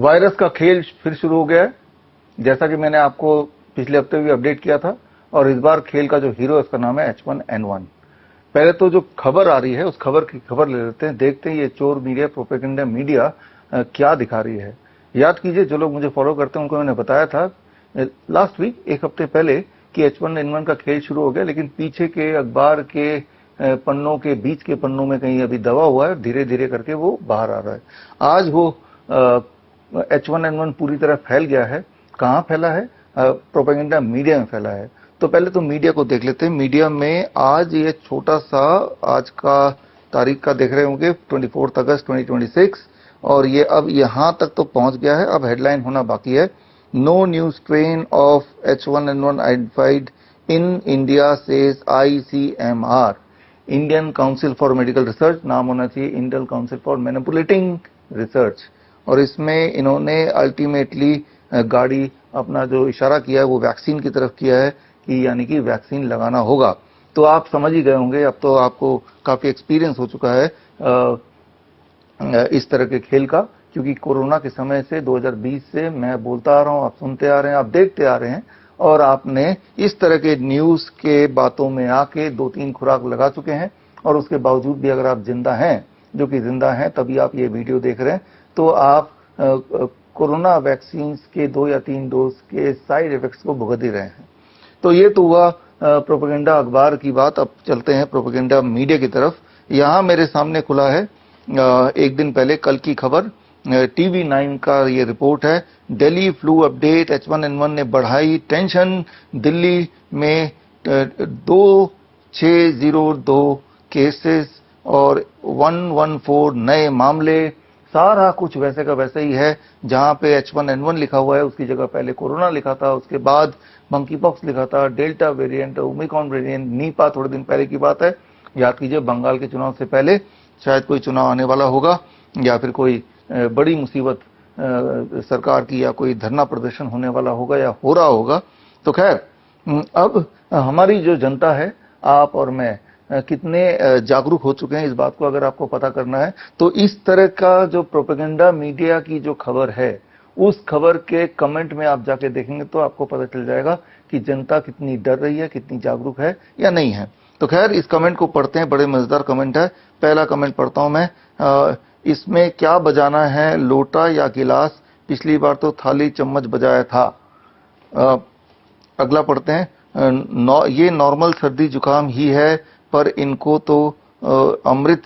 Virus का खेल फिर शुरू हो गया है, जैसा कि मैंने आपको पिछले हफ्ते भी अपडेट किया था। और इस बार खेल का जो हीरो है उसका नाम है H1N1। पहले तो जो खबर आ रही है उस खबर की खबर ले लेते हैं, देखते हैं ये चोर मीडिया, प्रोपेगेंडा मीडिया क्या दिखा रही है। याद कीजिए, जो लोग मुझे फॉलो करते हैं उनको मैंने बताया था लास्ट वीक, एक हफ्ते पहले, कि H1N1 का खेल शुरू हो गया, लेकिन पीछे के अखबार के पन्नों के बीच के पन्नों में कहीं अभी दबा हुआ है, धीरे धीरे करके वो बाहर आ रहा है। आज वो H1N1 पूरी तरह फैल गया है। कहाँ फैला है? प्रोपेगेंडा मीडिया में फैला है। तो पहले तो मीडिया को देख लेते हैं। मीडिया में आज ये छोटा सा, आज का तारीख का देख रहे होंगे 24 अगस्त 2026, और ये अब यहां तक तो पहुंच गया है। अब हेडलाइन होना बाकी है। No new strain of H1N1 identified in India says ICMR, Indian council for medical research. नाम होना चाहिए Indian council for manipulating research. और इसमें इन्होंने अल्टीमेटली गाड़ी, अपना जो इशारा किया है वो वैक्सीन की तरफ किया है, कि यानी कि वैक्सीन लगाना होगा। तो आप समझ ही गए होंगे, अब तो आपको काफी एक्सपीरियंस हो चुका है इस तरह के खेल का, क्योंकि कोरोना के समय से 2020 से मैं बोलता आ रहा हूं, आप सुनते आ रहे हैं, आप देखते आ रहे हैं, और आपने इस तरह के न्यूज के बातों में आके 2-3 खुराक लगा चुके हैं। और उसके बावजूद भी अगर आप जिंदा हैं, जो कि जिंदा हैं तभी आप ये वीडियो देख रहे हैं, तो आप कोरोना वैक्सीन के 2 या 3 डोज के साइड इफेक्ट्स को भुगत ही रहे हैं। तो ये तो हुआ प्रोपेगेंडा अखबार की बात। अब चलते हैं प्रोपेगेंडा मीडिया की तरफ। यहां मेरे सामने खुला है एक दिन पहले, कल की खबर, TV9 का ये रिपोर्ट है। दिल्ली फ्लू अपडेट, H1N1 ने बढ़ाई टेंशन, दिल्ली में 2602 केसेस और 114 नए मामले। सारा कुछ वैसे का वैसे ही है। जहां पे H1N1 लिखा हुआ है उसकी जगह पहले कोरोना लिखा था, उसके बाद मंकी पॉक्स लिखा था, delta variant, Omicron variant, Nipah थोड़े दिन पहले की बात है। याद कीजिए, बंगाल के चुनाव से पहले शायद कोई चुनाव आने वाला होगा, या फिर कोई बड़ी मुसीबत सरकार की, या कोई धरना प्रदर्शन होने वाला होगा, या हो रहा होगा। तो खैर, अब हमारी जो जनता है, आप और मैं, कितने जागरूक हो चुके हैं इस बात को अगर आपको पता करना है, तो इस तरह का जो प्रोपेगेंडा मीडिया की जो खबर है, उस खबर के कमेंट में आप जाके देखेंगे तो आपको पता चल जाएगा कि जनता कितनी डर रही है, कितनी जागरूक है या नहीं है। तो खैर, इस कमेंट को पढ़ते हैं। बड़े मजेदार कमेंट है। पहला कमेंट पढ़ता हूं मैं। इसमें क्या बजाना है, लोटा या गिलास? पिछली बार तो थाली चम्मच बजाया था। अगला पढ़ते हैं। ये नॉर्मल सर्दी जुकाम ही है, पर इनको तो अमृत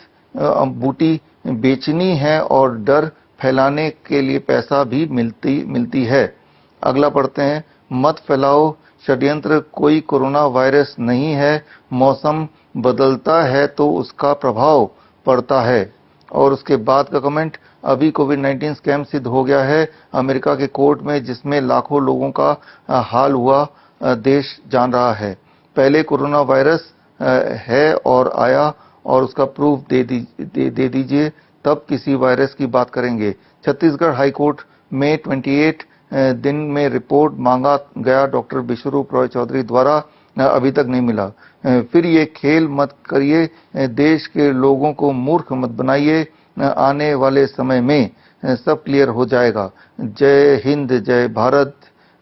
बूटी बेचनी है और डर फैलाने के लिए पैसा भी मिलती है। अगला पढ़ते हैं। मत फैलाओ षड्यंत्र, कोई कोरोना वायरस नहीं है, मौसम बदलता है तो उसका प्रभाव पड़ता है। और उसके बाद का कमेंट, अभी कोविड-19 स्कैम सिद्ध हो गया है अमेरिका के कोर्ट में, जिसमें लाखों लोगों का हाल हुआ, देश जान रहा है। पहले कोरोना वायरस है और आया, और उसका प्रूफ दे दीजिए, तब किसी वायरस की बात करेंगे। छत्तीसगढ़ हाईकोर्ट में 28 दिन में रिपोर्ट मांगा गया डॉक्टर विश्वरूप रॉय चौधरी द्वारा, अभी तक नहीं मिला। फिर ये खेल मत करिए, देश के लोगों को मूर्ख मत बनाइए, आने वाले समय में सब क्लियर हो जाएगा। जय हिंद, जय भारत,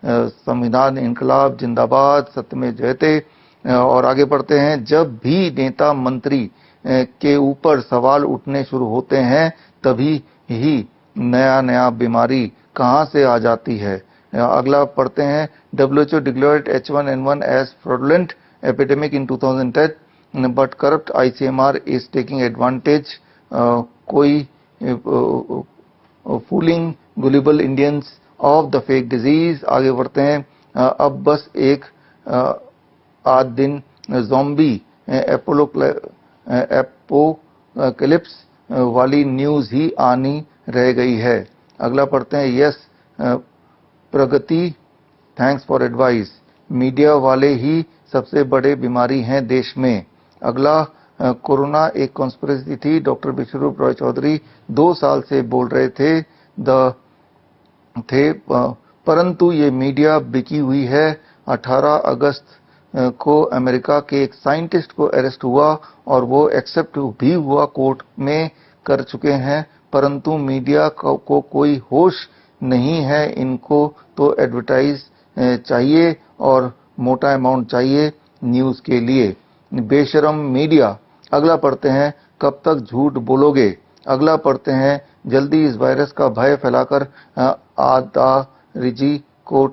संविधान इंकलाब जिंदाबाद, सत्यमेव जयते। और आगे बढ़ते हैं। जब भी नेता मंत्री के ऊपर सवाल उठने शुरू होते हैं, तभी ही नया बीमारी कहां से आ जाती है। अगला पढ़ते हैं। WHO declared H1N1 as fraudulent epidemic in 2010, but corrupt ICMR is taking advantage. कोई fooling gullible Indians of the fake disease। आगे बढ़ते हैं। अब बस एक आध दिन ज़ॉम्बी एपोकलिप्स वाली न्यूज ही आनी रह गई है। अगला पढ़ते हैं। Yes Pragati, thanks for advice, media वाले ही सबसे बड़े बीमारी हैं देश में। अगला, कोरोना एक कॉन्स्पिरेसी थी, डॉक्टर विश्वरूप रॉय चौधरी 2 साल से बोल रहे थे, परंतु ये मीडिया बिकी हुई है। 18 अगस्त को अमेरिका के एक साइंटिस्ट को अरेस्ट हुआ और वो एक्सेप्ट भी हुआ, कोर्ट में कर चुके हैं, परंतु मीडिया को कोई होश नहीं है, इनको तो एडवर्टाइज चाहिए और मोटा अमाउंट चाहिए न्यूज के लिए। बेशरम मीडिया। अगला पढ़ते हैं, कब तक झूठ बोलोगे। अगला पढ़ते हैं, जल्दी इस वायरस का भय फैलाकर अदारिजी को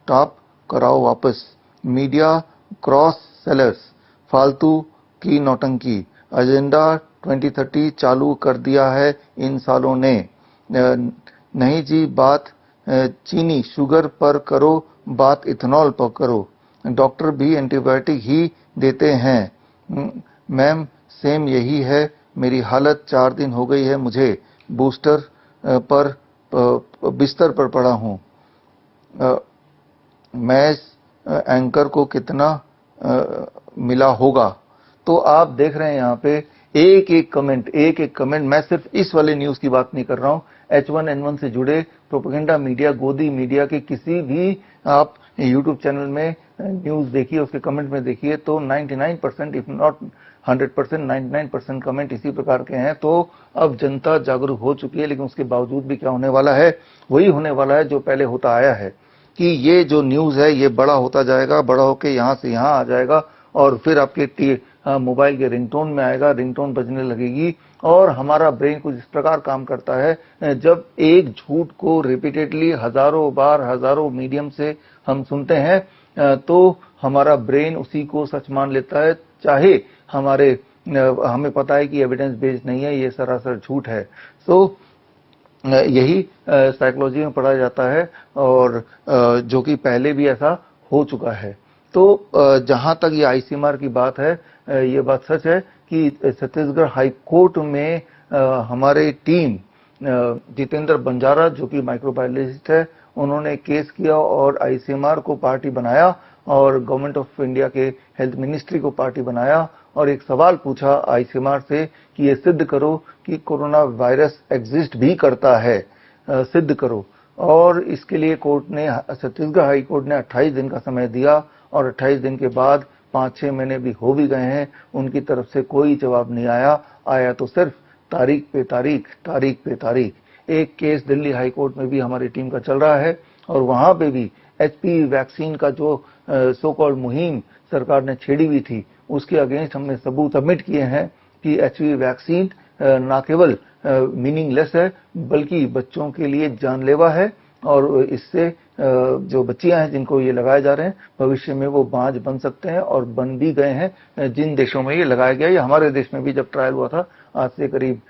टॉप कराओ वापस। Media cross sellers. फालतू की नौटंकी। एजेंडा 2030 चालू कर दिया है इन सालों ने। नहीं जी, बात चीनी शुगर पर करो, बात इथेनॉल पर करो। डॉक्टर भी एंटीबायोटिक ही देते हैं। मैम सेम यही है मेरी हालत, 4 दिन हो गई है मुझे बूस्टर पर बिस्तर पर पड़ा हूँ। मैं एंकर को कितना मिला होगा। तो आप देख रहे हैं यहाँ पे एक एक कमेंट। मैं सिर्फ इस वाले न्यूज की बात नहीं कर रहा हूँ, H1N1 से जुड़े प्रोपेगेंडा मीडिया, गोदी मीडिया के किसी भी आप यूट्यूब चैनल में न्यूज देखिए, उसके कमेंट में देखिए तो 99% इफ नॉट 100%, 99% कमेंट इसी प्रकार के हैं। तो अब जनता जागरूक हो चुकी है, लेकिन उसके बावजूद भी क्या होने वाला है, वही होने वाला है जो पहले होता आया है कि ये जो न्यूज है ये बड़ा होता जाएगा, बड़ा होके यहाँ से यहाँ आ जाएगा और फिर आपके मोबाइल के रिंगटोन में आएगा, रिंगटोन बजने लगेगी। और हमारा ब्रेन कुछ इस प्रकार काम करता है, जब एक झूठ को रिपीटेडली हजारों बार हजारों मीडियम से हम सुनते हैं तो हमारा ब्रेन उसी को सच मान लेता है, चाहे हमें पता है कि एविडेंस बेस्ड नहीं है, ये सरासर झूठ है। सो यही साइकोलॉजी में पढ़ा जाता है और जो कि पहले भी ऐसा हो चुका है। तो जहां तक ये आईसीएमआर की बात है, ये बात सच है कि छत्तीसगढ़ हाई कोर्ट में हमारे टीम जितेंद्र बंजारा जो कि माइक्रोबायोलॉजिस्ट है, उन्होंने केस किया और आईसीएमआर को पार्टी बनाया और गवर्नमेंट ऑफ इंडिया के हेल्थ मिनिस्ट्री को पार्टी बनाया और एक सवाल पूछा आईसीएमआर से कि ये सिद्ध करो कि कोरोना वायरस एग्जिस्ट भी करता है, सिद्ध करो। और इसके लिए कोर्ट ने, छत्तीसगढ़ हाई कोर्ट ने 28 दिन का समय दिया और 28 दिन के बाद 5-6 महीने भी हो भी गए हैं, उनकी तरफ से कोई जवाब नहीं आया तो सिर्फ तारीख पे तारीख। एक केस दिल्ली हाई कोर्ट में भी हमारी टीम का चल रहा है और वहां पे भी एचपीवी वैक्सीन का जो सो कॉल्ड मुहिम सरकार ने छेड़ी हुई थी, उसके अगेंस्ट हमने सबूत सबमिट किए हैं कि एचपीवी वैक्सीन न केवल मीनिंगलेस है बल्कि बच्चों के लिए जानलेवा है और इससे जो बच्चियां हैं जिनको ये लगाए जा रहे हैं भविष्य में वो बांझ बन सकते हैं और बन भी गए हैं। जिन देशों में ये लगाया गया, या हमारे देश में भी जब ट्रायल हुआ था आज से करीब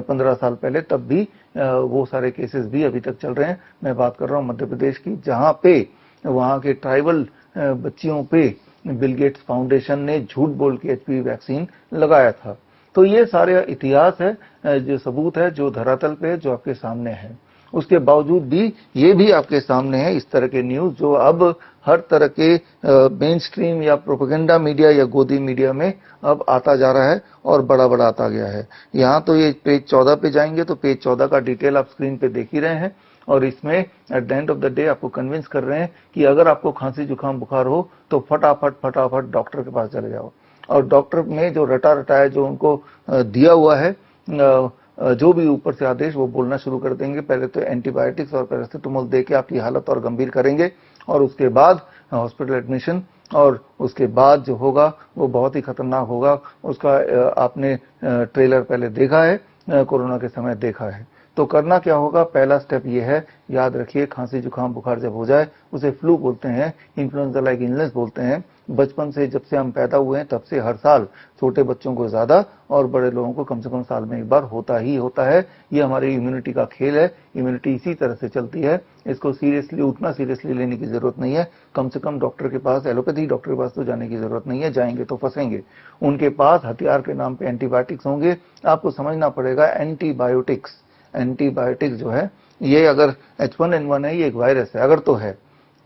15 साल पहले, तब भी वो सारे केसेस भी अभी तक चल रहे हैं। मैं बात कर रहा हूँ मध्य प्रदेश की, जहां पे वहां के ट्राइबल बच्चियों पे बिल गेट्स फाउंडेशन ने झूठ बोल के एचपीवी वैक्सीन लगाया था। तो ये सारे इतिहास है, जो सबूत है, जो धरातल पे जो आपके सामने है। उसके बावजूद भी ये भी आपके सामने है इस तरह के न्यूज जो अब हर तरह के मेन स्ट्रीम या प्रोपेगेंडा मीडिया या गोदी मीडिया में अब आता जा रहा है और बड़ा आता गया है। यहाँ तो ये पेज 14 पे जाएंगे तो पेज 14 का डिटेल आप स्क्रीन पे देख ही रहे हैं और इसमें at the end of the day आपको कन्विंस कर रहे हैं कि अगर आपको खांसी जुकाम बुखार हो तो फटाफट डॉक्टर के पास चले जाओ। और डॉक्टर में जो रटा है, जो उनको दिया हुआ है, जो भी ऊपर से आदेश, वो बोलना शुरू कर देंगे। पहले तो एंटीबायोटिक्स और पैरासिटामोल देके आपकी हालत और गंभीर करेंगे और उसके बाद हॉस्पिटल एडमिशन, और उसके बाद जो होगा वो बहुत ही खतरनाक होगा। उसका आपने ट्रेलर पहले देखा है, कोरोना के समय देखा है। तो करना क्या होगा, पहला स्टेप ये है, याद रखिए, खांसी जुकाम बुखार जब हो जाए उसे फ्लू बोलते हैं, इन्फ्लुएंजा लाइक इलनेस बोलते हैं। बचपन से, जब से हम पैदा हुए हैं तब से हर साल छोटे बच्चों को ज्यादा और बड़े लोगों को कम से कम साल में एक बार होता ही होता है। ये हमारी इम्यूनिटी का खेल है, इम्यूनिटी इसी तरह से चलती है। इसको उतना सीरियसली लेने की जरूरत नहीं है। कम से कम डॉक्टर के पास, एलोपैथी डॉक्टर के पास तो जाने की जरूरत नहीं है, जाएंगे तो फंसेंगे। उनके पास हथियार के नाम पे एंटीबायोटिक्स होंगे। आपको समझना पड़ेगा, एंटीबायोटिक्स जो है, ये अगर H1N1 है, ये एक वायरस है, अगर तो है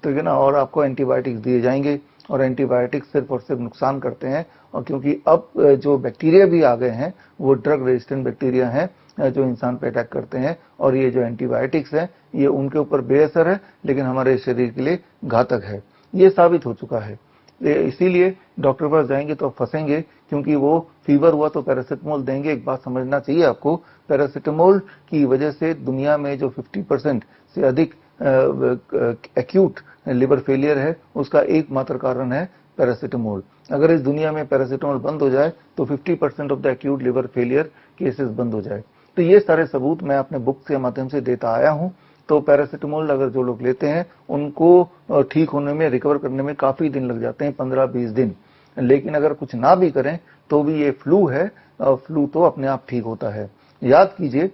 तो है ना, और आपको एंटीबायोटिक्स दिए जाएंगे और एंटीबायोटिक्स सिर्फ और सिर्फ नुकसान करते हैं। और क्योंकि अब जो बैक्टीरिया भी आ गए हैं वो ड्रग रेजिस्टेंट बैक्टीरिया हैं जो इंसान पे अटैक करते हैं, और ये जो एंटीबायोटिक्स है ये उनके ऊपर बेअसर है लेकिन हमारे शरीर के लिए घातक है, ये साबित हो चुका है। इसीलिए डॉक्टर के पास जाएंगे तो आप फंसेंगे, क्योंकि वो फीवर हुआ तो पैरासिटामोल देंगे। एक बात समझना चाहिए आपको, पैरासिटामोल की वजह से दुनिया में जो 50% से अधिक एक्यूट लिवर फेलियर है, उसका एकमात्र कारण है पैरासिटामोल। अगर इस दुनिया में पैरासिटामोल बंद हो जाए तो 50% of the acute liver failure cases बंद हो जाए। तो ये सारे सबूत मैं अपने बुक के माध्यम से देता आया हूं। तो पैरासिटामोल अगर जो लोग लेते हैं उनको ठीक होने में, रिकवर करने में काफी दिन लग जाते हैं, 15-20 दिन। लेकिन अगर कुछ ना भी करें तो भी ये फ्लू है, फ्लू तो अपने आप ठीक होता है। याद कीजिए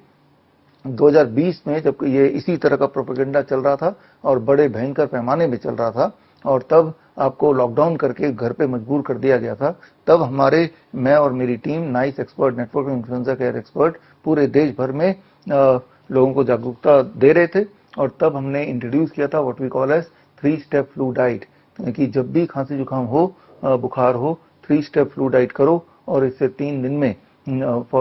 2020 में जब ये इसी तरह का प्रोपेगेंडा चल रहा था और बड़े भयंकर पैमाने में चल रहा था, और तब आपको लॉकडाउन करके घर पे मजबूर कर दिया गया था, तब मैं और मेरी team nice expert, network influenza care expert, पूरे देश भर में लोगों को जागरूकता दे रहे थे। और तब हमने इंट्रोड्यूस किया था what we call as 3 step flu diet, कि जब भी खांसी जुकाम हो, बुखार हो, 3 स्टेप फ्लू डाइट करो और इससे 3 दिन में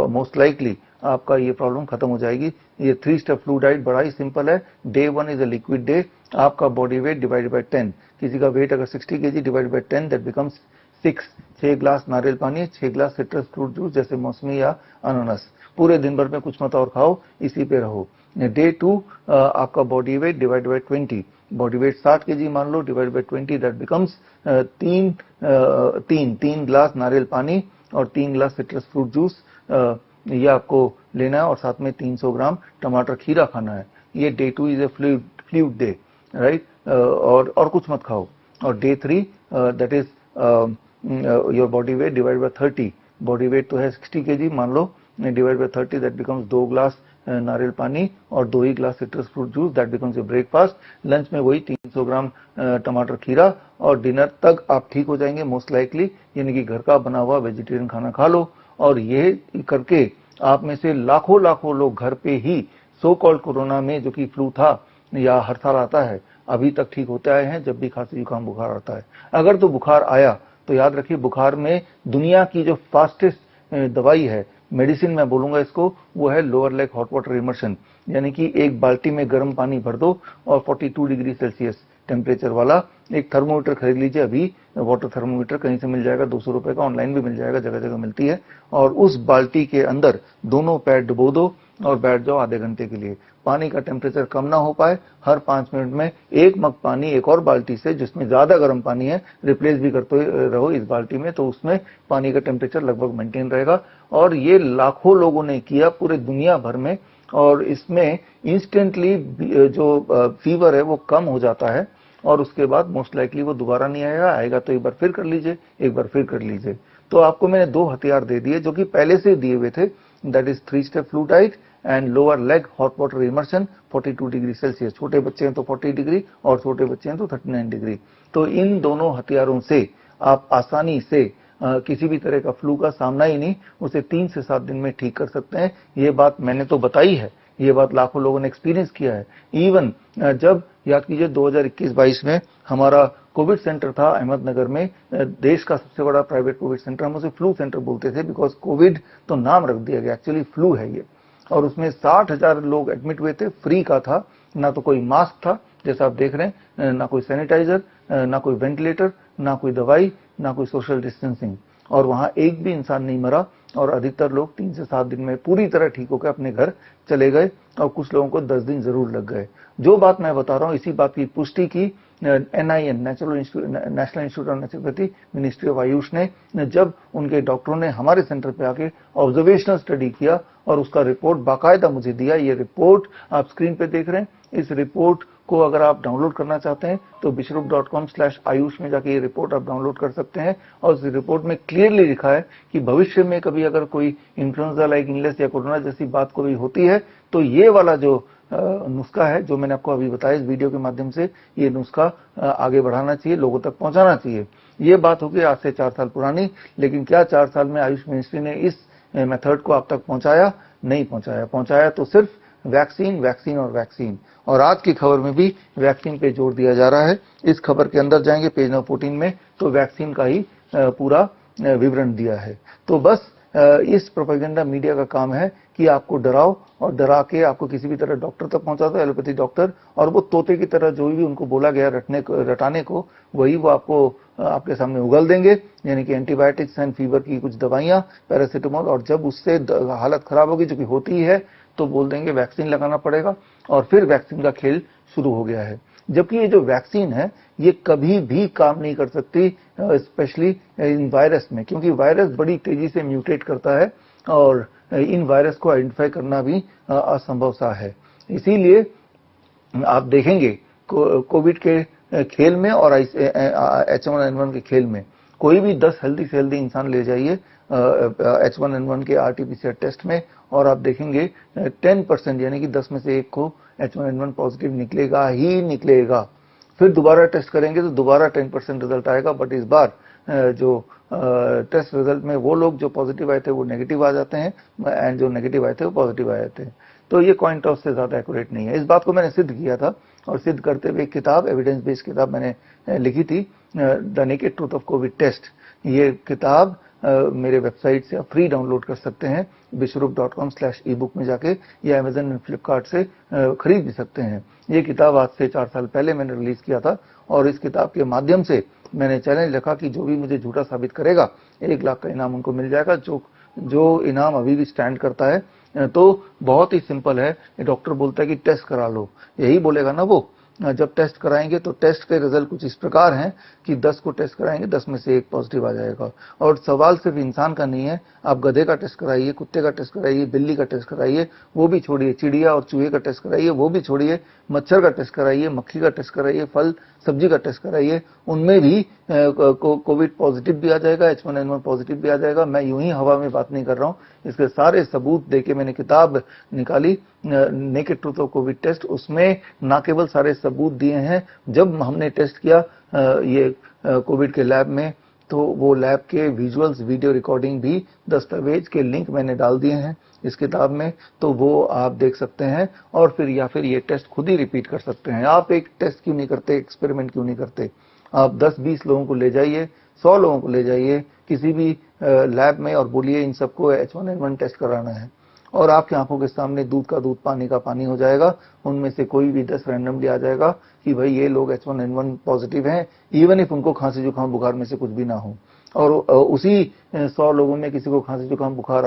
मोस्ट लाइकली आपका ये प्रॉब्लम खत्म हो जाएगी। ये 3 स्टेप फ्लू डाइट बड़ा ही सिंपल है। Day 1 is a liquid day, आपका बॉडी वेट डिवाइडेड बाय 10, किसी का वेट अगर 60 kg divided by 10 that becomes 6 glass नारियल पानी, 6 ग्लास सिट्रस फ्रूट जूस जैसे मौसमी या अनानास। पूरे दिन भर में कुछ मत और खाओ, इसी पे रहो। डे 2 आपका body weight divided by 20, body weight 60 kg मान लो, divided by 20 that becomes 3 glass नारियल पानी और 3 ग्लास सिट्रस फ्रूट जूस ये आपको लेना है, और साथ में 300 ग्राम टमाटर खीरा खाना है। ये day 2 is a fluid day, right, और कुछ मत खाओ। और day 3 that is your body weight divide by 30, body weight तो है 60 kg मान लो, divide by 30 that becomes 2 glass नारियल पानी और 2 ही glass citrus fruit juice, that becomes your breakfast. Lunch में वही 300 ग्राम टमाटर खीरा, और डिनर तक आप ठीक हो जाएंगे मोस्ट लाइकली, यानी कि घर का बना हुआ वेजिटेरियन खाना खा लो। और ये करके आप में से लाखों लाखों लोग घर पे ही सो कॉल्ड कोरोना में, जो कि फ्लू था या हर साल आता है, अभी तक ठीक होते आए हैं जब भी खांसी जुकाम बुखार आता है। अगर तो बुखार आया तो याद रखिए, बुखार में दुनिया की जो फास्टेस्ट दवाई है, मेडिसिन मैं बोलूंगा इसको, वो है lower leg hot water immersion, यानी कि एक बाल्टी में गर्म पानी भर दो और 42 डिग्री सेल्सियस टेम्परेचर वाला एक थर्मोमीटर खरीद लीजिए। अभी वाटर थर्मोमीटर कहीं से मिल जाएगा, 200 रुपए का, ऑनलाइन भी मिल जाएगा, जगह जगह मिलती है। और उस बाल्टी के अंदर दोनों पैर डुबो दो और बैठ जाओ आधे घंटे के लिए। पानी का टेम्परेचर कम ना हो पाए, हर 5 मिनट में एक मग पानी एक और बाल्टी से, जिसमें ज्यादा गर्म पानी है, रिप्लेस भी करते रहो इस बाल्टी में, तो उसमें पानी का टेम्परेचर लगभग मेंटेन रहेगा। और ये लाखों लोगों ने किया पूरे दुनिया भर में, और इसमें इंस्टेंटली जो फीवर है वो कम हो जाता है, और उसके बाद मोस्ट लाइकली वो दोबारा नहीं आएगा, आएगा तो एक बार फिर कर लीजिए, एक बार फिर कर लीजिए। तो आपको मैंने 2 हथियार दे दिए जो कि पहले से दिए हुए थे, that is 3 step flu diet and lower leg hot water immersion 42 degree Celsius. छोटे बच्चे हैं तो 40 डिग्री और छोटे बच्चे हैं तो 39 डिग्री। तो इन दोनों हथियारों से आप आसानी से किसी भी तरह का फ्लू का सामना ही नहीं, उसे 3 से 7 दिन में ठीक कर सकते हैं। ये बात मैंने तो बताई है, ये बात लाखों लोगों ने एक्सपीरियंस किया है। इवन जब याद कीजिए 2021-22 में हमारा कोविड सेंटर था अहमदनगर में, देश का सबसे बड़ा प्राइवेट कोविड सेंटर, हम उसे फ्लू सेंटर बोलते थे, बिकॉज कोविड तो नाम रख दिया गया, एक्चुअली फ्लू है ये। और उसमें 60,000 लोग एडमिट हुए थे, फ्री का था, ना तो कोई मास्क था जैसा आप देख रहे हैं, ना कोई सैनिटाइजर, ना कोई वेंटिलेटर, ना कोई दवाई, ना कोई सोशल डिस्टेंसिंग, और वहां एक भी इंसान नहीं मरा। और अधिकतर लोग 3 से 7 दिन में पूरी तरह ठीक होकर अपने घर चले गए, और कुछ लोगों को 10 दिन जरूर लग गए। जो बात मैं बता रहा हूं, इसी बात की पुष्टि की NIN, national institute of naturopathy, ministry of Ayush ने, जब उनके डॉक्टरों ने हमारे सेंटर पे आके ऑब्जर्वेशनल स्टडी किया और उसका रिपोर्ट बाकायदा मुझे दिया। ये रिपोर्ट आप स्क्रीन पे देख रहे हैं। इस रिपोर्ट को अगर आप डाउनलोड करना चाहते हैं तो bishrup.com/ayush में जाके ये रिपोर्ट आप डाउनलोड कर सकते हैं। और इस रिपोर्ट में क्लियरली लिखा है कि भविष्य में कभी अगर कोई इन्फ्लुएंजा लाइक इलनेस या कोरोना जैसी बात कोई होती है, तो ये वाला जो नुस्खा है, जो मैंने आपको अभी बताया इस वीडियो के माध्यम से, ये नुस्खा आगे बढ़ाना चाहिए, लोगों तक पहुंचाना चाहिए। ये बात होगी आज से 4 साल पुरानी, लेकिन क्या 4 साल में आयुष मिनिस्ट्री ने इस मेथड को आप तक पहुंचाया? नहीं पहुंचाया। पहुंचाया तो सिर्फ वैक्सीन, वैक्सीन और वैक्सीन। और आज की खबर में भी वैक्सीन पे जोर दिया जा रहा है। इस खबर के अंदर जाएंगे पेज नंबर 14 में, तो वैक्सीन का ही पूरा विवरण दिया है। तो बस इस प्रोपेगेंडा मीडिया का काम है कि आपको डराओ, और डरा के आपको किसी भी तरह डॉक्टर तक पहुंचा दो, एलोपैथी डॉक्टर, और वो तोते की तरह जो भी उनको बोला गया रटाने को, वही वो आपको आपके सामने उगल देंगे, यानी कि एंटीबायोटिक्स एंड फीवर की कुछ दवाइयां, पैरासीटामोल, और जब उससे हालत खराब होगी, जो कि होती ही है, तो बोल देंगे वैक्सीन लगाना पड़ेगा, और फिर वैक्सीन का खेल शुरू हो गया है। जबकि ये जो वैक्सीन है ये कभी भी काम नहीं कर सकती, स्पेशली इन वायरस में, क्योंकि वायरस बड़ी तेजी से म्यूटेट करता है और इन वायरस को आइडेंटिफाई करना भी असंभव सा है। इसीलिए आप देखेंगे कोविड के खेल में और H1N1 के खेल में कोई भी 10 हेल्दी से हेल्दी इंसान ले जाइए H1N1 के RT-PCR टेस्ट में, और आप देखेंगे 10% यानी कि 10 में से 1 को H1N1 पॉजिटिव निकलेगा ही निकलेगा। फिर दोबारा टेस्ट करेंगे तो दोबारा 10% रिजल्ट आएगा, बट इस बार जो टेस्ट रिजल्ट में वो लोग जो पॉजिटिव आए थे वो नेगेटिव आ जाते हैं, एंड जो नेगेटिव आए थे वो पॉजिटिव आ जाते हैं। तो ये कॉइन टॉस से ज्यादा एक्यूरेट नहीं है। इस बात को मैंने सिद्ध किया था, और सिद्ध करते हुए एक किताब, एविडेंस बेस्ड किताब मैंने लिखी थी, the naked truth of Covid test. ये किताब मेरे वेबसाइट से आप फ्री डाउनलोड कर सकते हैं, विश्वरूप.com/ebook में जाके, या अमेजन एंड फ्लिपकार्ट से खरीद भी सकते हैं। ये किताब आज से 4 साल पहले मैंने रिलीज किया था, और इस किताब के माध्यम से मैंने चैलेंज रखा कि जो भी मुझे झूठा साबित करेगा 1 लाख का इनाम उनको मिल जाएगा, जो इनाम अभी भी स्टैंड करता है। तो बहुत ही सिंपल है, डॉक्टर बोलता है कि टेस्ट करा लो, यही बोलेगा ना वो। जब टेस्ट कराएंगे तो टेस्ट के रिजल्ट कुछ इस प्रकार हैं कि 10 को टेस्ट कराएंगे, 10 में से 1 पॉजिटिव आ जाएगा। और सवाल सिर्फ इंसान का नहीं है, आप गधे का टेस्ट कराइए, कुत्ते का टेस्ट कराइए, बिल्ली का टेस्ट कराइए, वो भी छोड़िए, चिड़िया और चूहे का टेस्ट कराइए, वो भी छोड़िए, मच्छर का टेस्ट कराइए, मक्खी का टेस्ट कराइए, फल सब्जी का टेस्ट कराइए, उनमें भी कोविड पॉजिटिव भी आ जाएगा, H1N1 पॉजिटिव भी आ जाएगा। मैं यूं ही हवा में बात नहीं कर रहा हूं, इसके सारे सबूत देके मैंने किताब निकाली, naked truth of Covid test. उसमें ना केवल सारे सबूत दिए हैं, जब हमने टेस्ट किया ये कोविड के लैब में, तो वो लैब के विजुअल्स, वीडियो रिकॉर्डिंग भी, दस्तावेज के लिंक मैंने डाल दिए हैं इस किताब में, तो वो आप देख सकते हैं, और फिर या फिर ये टेस्ट खुद ही रिपीट कर सकते हैं। आप एक टेस्ट क्यों नहीं करते, एक्सपेरिमेंट क्यों नहीं करते? आप 10-20 लोगों को ले जाइए, 100 लोगों को ले जाइए किसी भी लैब में, और बोलिए इन सबको H1N1 टेस्ट कराना है, और आपकी आंखों के सामने दूध का दूध, पानी का पानी हो जाएगा। उनमें से कोई भी 10 रैंडमली आ जाएगा कि भाई ये लोग H1N1 पॉजिटिव हैं, इवन इफ उनको खांसी जुकाम बुखार में से कुछ भी ना हो। और उसी 100 लोगों में किसी को खांसी जुकाम बुखार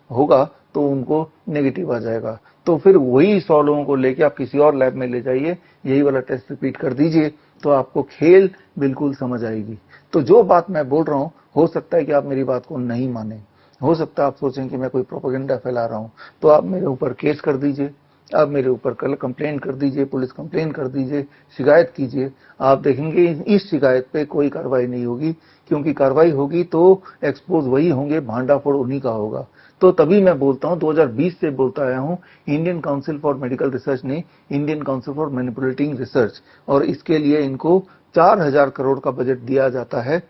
होगा तो उनको नेगेटिव आ जाएगा। तो फिर वही 100 लोगों को लेके आप किसी और लैब में ले जाइए, यही वाला टेस्ट रिपीट कर दीजिए, तो आपको खेल बिल्कुल समझ आएगी। तो जो बात मैं बोल रहा हूं, हो सकता है कि आप मेरी बात को नहीं माने, हो सकता है आप सोचें कि मैं कोई प्रोपेगेंडा फैला रहा हूं, तो आप मेरे ऊपर केस कर दीजिए, आप मेरे ऊपर कल कंप्लेन कर दीजिए, पुलिस कंप्लेन कर दीजिए, शिकायत कीजिए। आप देखेंगे इस शिकायत पे कोई कार्रवाई नहीं होगी, क्योंकि कार्रवाई होगी तो एक्सपोज वही होंगे, भांडाफोड़ उन्हीं का होगा। तो तभी मैं बोलता हूं, 2020 से बोलता आया हूं, Indian council for medical research ने Indian council for manipulating research, और इसके लिए इनको 4000 करोड़ का बजट दिया जाता है,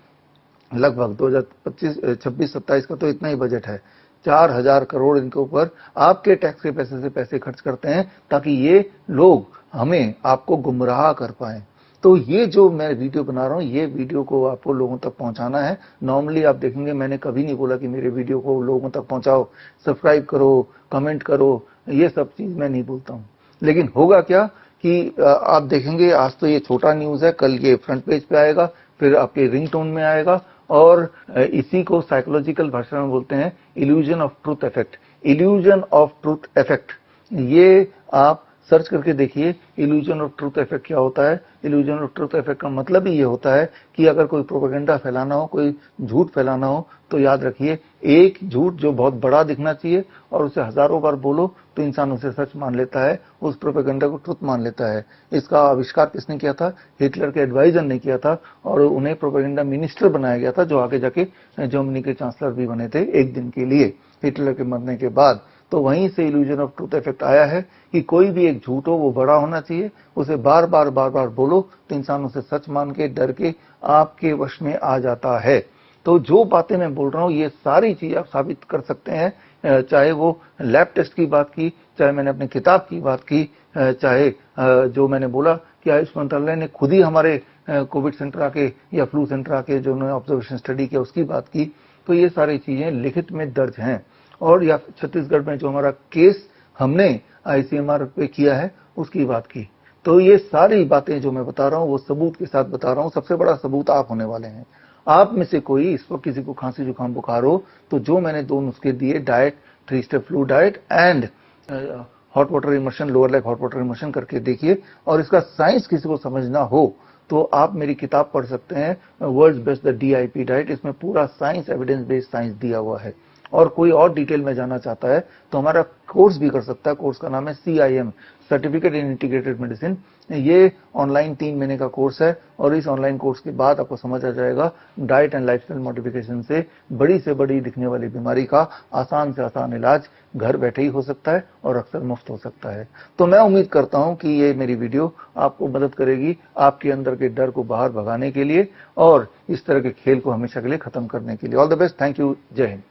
लगभग 2025-26-27 का तो इतना ही बजट है। 4000 करोड़ इनके ऊपर आपके टैक्स के पैसे से पैसे खर्च करते हैं, ताकि ये लोग हमें, आपको गुमराह कर पाए। तो ये जो मैं वीडियो बना रहा हूं, ये वीडियो को आपको लोगों तक पहुंचाना है। नॉर्मली आप देखेंगे मैंने कभी नहीं बोला कि मेरे वीडियो को लोगों तक पहुंचाओ, सब्सक्राइब करो, कमेंट करो, ये सब चीज मैं नहीं बोलता हूं। लेकिन होगा क्या कि आप देखेंगे आज तो ये छोटा न्यूज है, कल ये फ्रंट पेज पे आएगा, फिर आपके रिंगटोन में आएगा, और इसी को साइकोलॉजिकल भाषा में बोलते हैं illusion of truth effect. Illusion of truth effect, ये आप सर्च करके देखिए इल्यूजन ऑफ ट्रूथ इफेक्ट क्या होता है। इल्यूजन ऑफ ट्रूथ इफेक्ट का मतलब ही ये होता है कि अगर कोई प्रोपेगेंडा फैलाना हो, कोई झूठ फैलाना हो, तो याद रखिए एक झूठ जो बहुत बड़ा दिखना चाहिए और उसे हजारों बार बोलो तो इंसान उसे सच मान लेता है, उस प्रोपेगेंडा को ट्रुथ मान लेता है। इसका आविष्कार किसने किया था? हिटलर के एडवाइजर ने किया था, और उन्हें प्रोपेगेंडा मिनिस्टर बनाया गया था, जो आगे जाके जर्मनी के चांसलर भी बने थे एक दिन के लिए, हिटलर के मरने के बाद। तो वहीं से इल्यूजन ऑफ ट्रूथ इफेक्ट आया है कि कोई भी एक झूठ हो वो बड़ा होना चाहिए, उसे बार बार बोलो तो इंसान उसे सच मान के, डर के आपके वश में आ जाता है। तो जो बातें मैं बोल रहा हूं ये सारी चीज आप साबित कर सकते हैं, चाहे वो लैब टेस्ट की बात की, चाहे मैंने अपनी किताब की बात की, चाहे जो मैंने बोला कि आयुष मंत्रालय ने खुद ही हमारे कोविड सेंटर आके या फ्लू सेंटर आके जो उन्होंने ऑब्जर्वेशन स्टडी किया उसकी बात की। तो ये सारी चीजें लिखित में दर्ज हैं। और या छत्तीसगढ़ में जो हमारा केस हमने ICMR पे किया है उसकी बात की। तो ये सारी बातें जो मैं बता रहा हूं वो सबूत के साथ बता रहा हूं। सबसे बड़ा सबूत आप होने वाले हैं। आप में से कोई इस वक्त किसी को खांसी जुकाम बुखार हो तो जो मैंने 2 नुस्खे दिए, diet, 3 step flu diet and hot water immersion, lower leg hot water immersion करके देखिए। और इसका साइंस किसी को समझना हो तो आप मेरी किताब पढ़ सकते हैं, world's best the DIP diet. इसमें पूरा साइंस, एविडेंस बेस्ड साइंस दिया हुआ है। और कोई और डिटेल में जाना चाहता है तो हमारा कोर्स भी कर सकता है। कोर्स का नाम है CIM, certificate in integrated medicine. ये ऑनलाइन 3 महीने का कोर्स है और इस ऑनलाइन कोर्स के बाद आपको समझ आ जाएगा डाइट एंड लाइफस्टाइल मॉडिफिकेशन से बड़ी से बड़ी दिखने वाली बीमारी का आसान से आसान इलाज घर बैठे ही हो सकता है और अक्सर मुफ्त हो सकता है। तो मैं उम्मीद करता हूं कि ये मेरी वीडियो आपको मदद करेगी आपके अंदर के डर को बाहर भगाने के लिए और इस तरह के खेल को हमेशा के लिए खत्म करने के लिए। All the best. Thank you. जय हिंद।